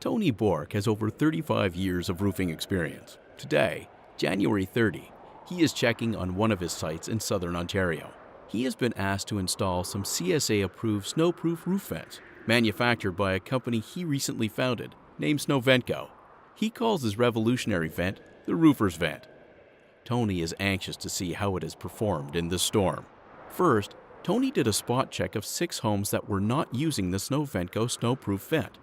Tony Bork has over 35 years of roofing experience. Today, January 30, he is checking on one of his sites in southern Ontario. He has been asked to install some CSA-approved snowproof roof vents, manufactured by a company he recently founded, named SNOWVENTCO. He calls his revolutionary vent the roofer's vent. Tony is anxious to see how it has performed in this storm. First, Tony did a spot check of 6 homes that were not using the SNOWVENTCO snowproof vent.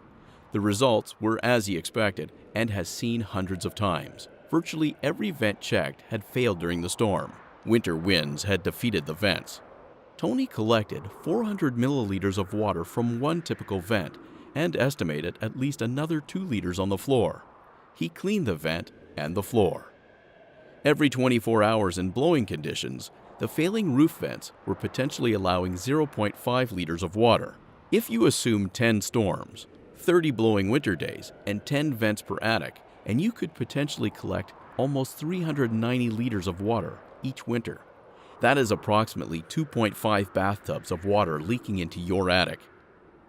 The results were as he expected and has seen hundreds of times. Virtually every vent checked had failed during the storm. Winter winds had defeated the vents. Tony collected 400 milliliters of water from one typical vent and estimated at least another 2 liters on the floor. He cleaned the vent and the floor. Every 24 hours in blowing conditions, the failing roof vents were potentially allowing 0.5 liters of water. If you assume 10 storms, 30 blowing winter days, and 10 vents per attic, and you could potentially collect almost 390 liters of water each winter. That is approximately 2.5 bathtubs of water leaking into your attic.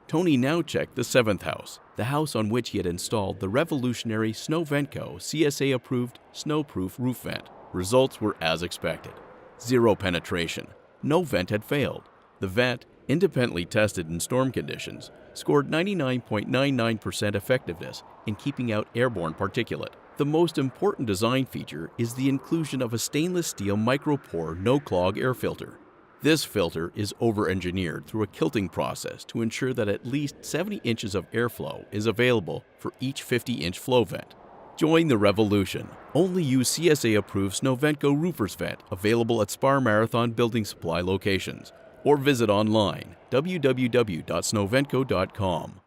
Tony now checked the 7th house, the house on which he had installed the revolutionary SNOWVENTCO CSA-approved snowproof roof vent. Results were as expected. 0 penetration. No vent had failed. The vent, independently tested in storm conditions, scored 99.99% effectiveness in keeping out airborne particulate. The most important design feature is the inclusion of a stainless steel micro-pore no-clog air filter. This filter is over-engineered through a kilting process to ensure that at least 70 inches of airflow is available for each 50-inch flow vent. Join the revolution. Only use CSA-approved SNOWVENTCO Roofer's Vent, available at Spar Marathon Building Supply locations, or visit online www.snowventco.com.